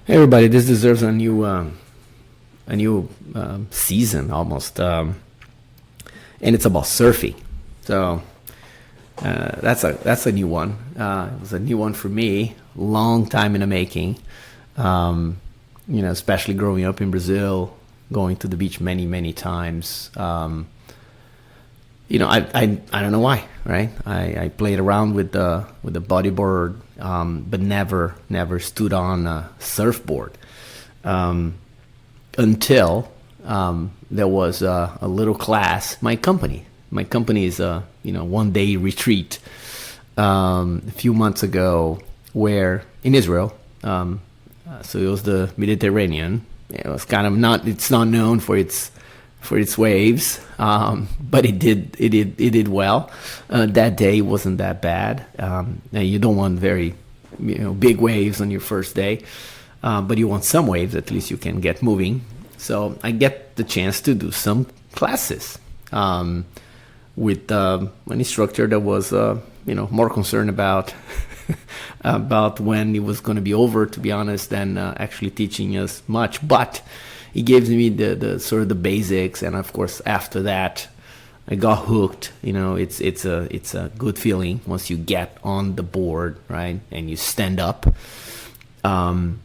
Hey everybody, this deserves a new season almost, and it's about surfing. So that's a new one. It was a new one for me, long time in the making. Um, Especially growing up in Brazil, going to the beach many times. I don't know why, right? I played around with the bodyboard, but never stood on a surfboard um, until there was a little class. My company is a 1 day retreat a few months ago, where in Israel. So it was the Mediterranean. It was kind of not. It's not known for its waves, but it did well. That day wasn't that bad. Now you don't want very big waves on your first day, but you want some waves. At least you can get moving. So I get the chance to do some classes with an instructor that was more concerned about about when it was going to be over, to be honest, than actually teaching us much. But he gives me the sort of the basics, and of course after that I got hooked. It's a good feeling once you get on the board, right, and you stand up. So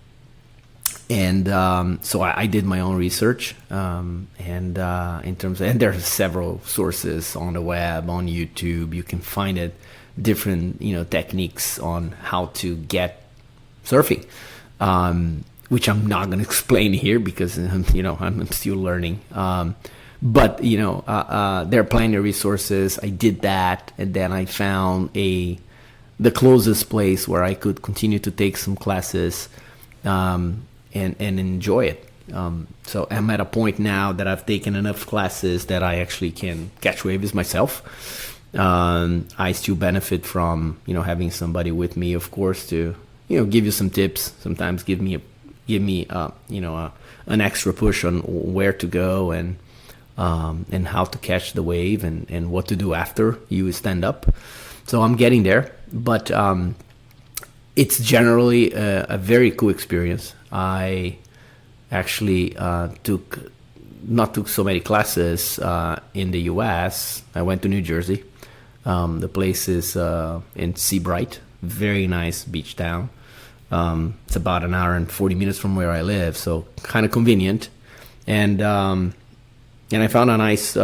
I did my own research, and in terms of, and there are several sources on the web, on YouTube. You can find it, different techniques on how to get surfing, which I'm not going to explain here because I'm still learning. But there are plenty of resources. I did that, and then I found the closest place where I could continue to take some classes, and enjoy it. So I'm at a point now that I've taken enough classes that I actually can catch waves myself. I still benefit from having somebody with me, of course, to give you some tips. Sometimes give me an extra push on where to go and how to catch the wave and what to do after you stand up. So I'm getting there, but it's generally a very cool experience. I actually took so many classes in the U.S. I went to New Jersey. The place is in Seabright, very nice beach town. It's about an hour and 40 minutes from where I live, so kind of convenient. And I found a nice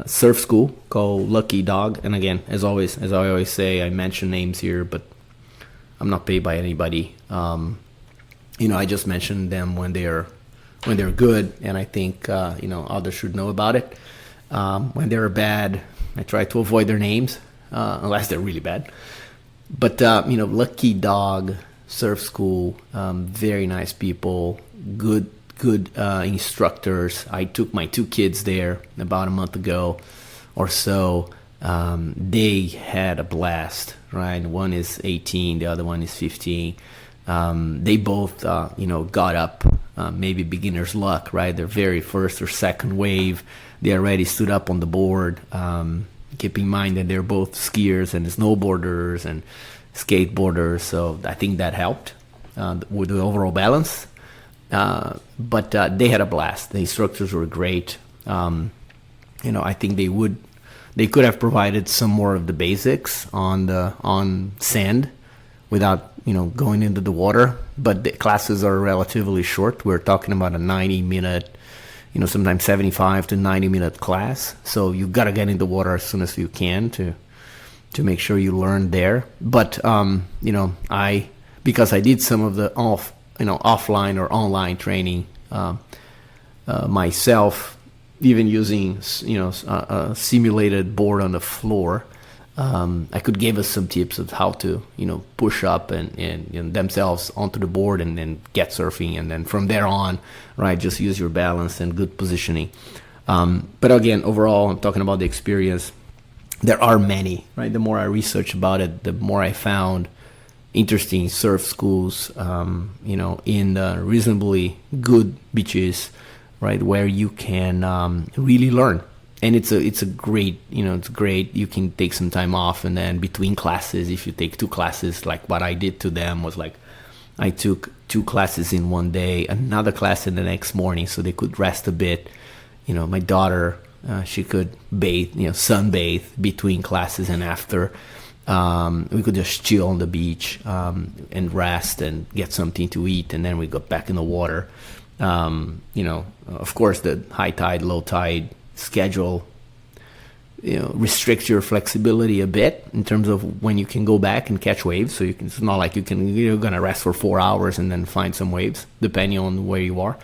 surf school called Lucky Dog. And again, as I always say, I mention names here, but I'm not paid by anybody. I just mention them when they're good, and I think others should know about it. When they're bad, I try to avoid their names unless they're really bad. But Lucky Dog Surf School, very nice people, good instructors. I took my two kids there about a month ago or so. They had a blast, right? One is 18, the other one is 15. They both, got up, maybe beginner's luck, right? Their very first or second wave, they already stood up on the board. Keep in mind that they're both skiers and snowboarders and skateboarders, so I think that helped with the overall balance. But they had a blast. The instructors were great. I think they could have provided some more of the basics on sand without going into the water, but the classes are relatively short. We're talking about a 90-minute, sometimes 75 to 90-minute class. So you gotta get in the water as soon as you can to make sure you learn there. But because I did some of the offline or online training myself, even using a simulated board on the floor. I could give us some tips of how to push up and themselves onto the board and then get surfing, and then from there on, right, just use your balance and good positioning. But again, overall, I'm talking about the experience. There are many, right? The more I research about it, the more I found interesting surf schools, in reasonably good beaches, right, where you can really learn. And it's a great, it's great. You can take some time off, and then between classes, if you take two classes, like what I did to them was like I took 2 classes in one day, another class in the next morning, so they could rest a bit. My daughter, she could bathe, sunbathe between classes and after. We could just chill on the beach and rest and get something to eat, and then we got back in the water. Of course, the high tide, low tide schedule, restricts your flexibility a bit in terms of when you can go back and catch waves. So it's not like you're gonna rest for 4 hours and then find some waves, depending on where you are.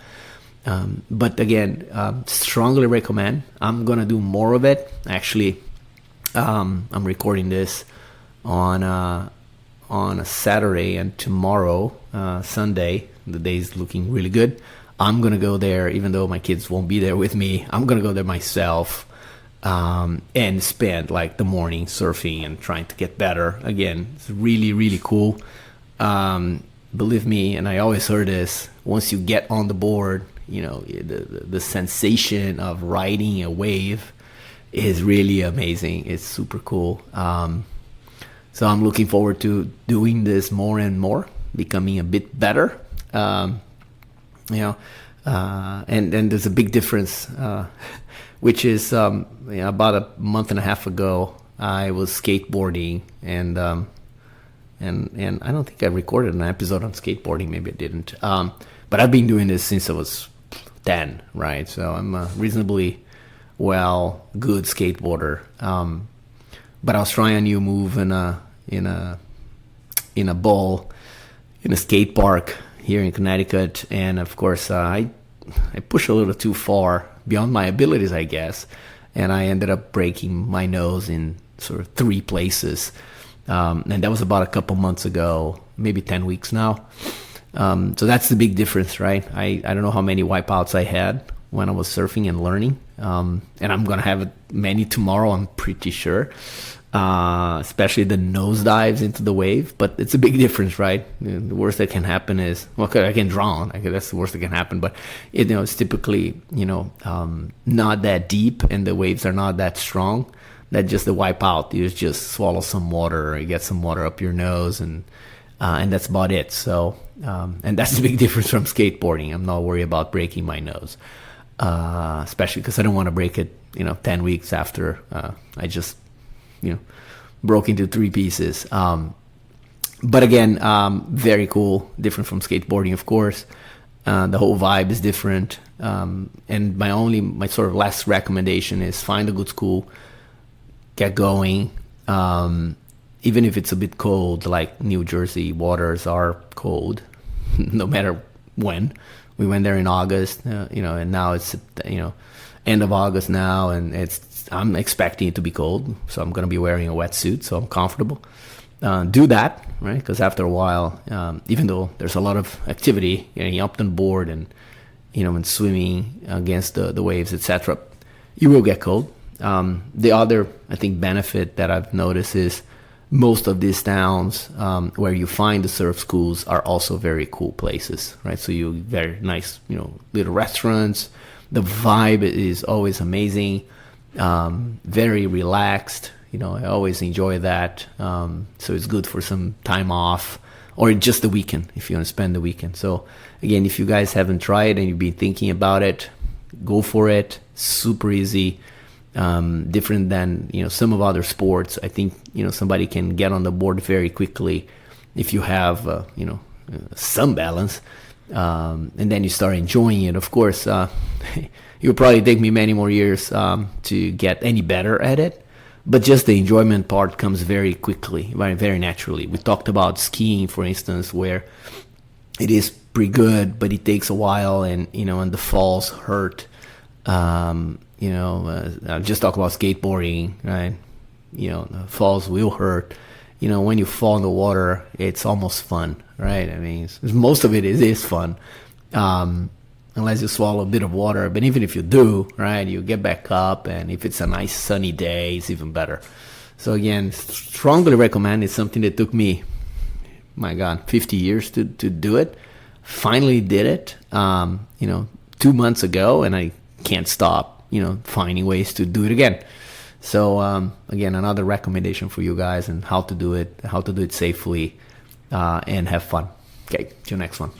But again, strongly recommend. I'm gonna do more of it. Actually, I'm recording this on a Saturday, and tomorrow, Sunday, the day's looking really good. I'm gonna go there, even though my kids won't be there with me. I'm gonna go there myself, and spend like the morning surfing and trying to get better. Again, it's really, really cool. Believe me, and I always heard this, once you get on the board, the sensation of riding a wave is really amazing. It's super cool. So I'm looking forward to doing this more and more, becoming a bit better. And there's a big difference, which is about a month and a half ago, I was skateboarding, and I don't think I recorded an episode on skateboarding. Maybe I didn't. But I've been doing this since I was 10, right? So I'm a reasonably good skateboarder. But I was trying a new move in a bowl in a skate park here in Connecticut, and of course I pushed a little too far beyond my abilities, I guess, and I ended up breaking my nose in sort of 3 places, and that was about a couple months ago, maybe 10 weeks now. So that's the big difference, right? I don't know how many wipeouts I had when I was surfing and learning, and I'm gonna have many tomorrow, I'm pretty sure. Especially the nosedives into the wave, but it's a big difference, right? The worst that can happen is, I can drown. That's the worst that can happen, but it's typically, not that deep, and the waves are not that strong. That just the wipe out. You just swallow some water, or you get some water up your nose, and that's about it. So, and that's the big difference from skateboarding. I'm not worried about breaking my nose, especially because I don't want to break it, 10 weeks after I just broke into 3 pieces. But again, very cool, different from skateboarding, of course. The whole vibe is different. And my sort of last recommendation is find a good school, get going. Even if it's a bit cold, like New Jersey waters are cold, no matter when. We went there in August, and now it's, end of August now, and I'm expecting it to be cold, so I'm going to be wearing a wetsuit, so I'm comfortable. Do that, right? Because after a while, even though there's a lot of activity, getting up on board and and swimming against the waves, etc., you will get cold. The other, I think, benefit that I've noticed is most of these towns where you find the surf schools are also very cool places, right? So very nice, little restaurants. The vibe is always amazing. Very relaxed, I always enjoy that. So it's good for some time off, or just the weekend if you want to spend the weekend. So again, if you guys haven't tried and you've been thinking about it, go for it. Super easy. Different than some of other sports. I think somebody can get on the board very quickly if you have some balance, and then you start enjoying it. Of course, it'll probably take me many more years to get any better at it, but just the enjoyment part comes very quickly, very, very naturally. We talked about skiing, for instance, where it is pretty good, but it takes a while, and and the falls hurt. Just talk about skateboarding, right? The falls will hurt. When you fall in the water, it's almost fun, right? I mean, most of it is fun, unless you swallow a bit of water. But even if you do, right, you get back up, and if it's a nice sunny day, it's even better. So again, strongly recommend. It's something that took me, 50 years to do it. Finally did it, 2 months ago, and I can't stop, finding ways to do it again. So again, another recommendation for you guys and how to do it safely and have fun. Okay, till next one.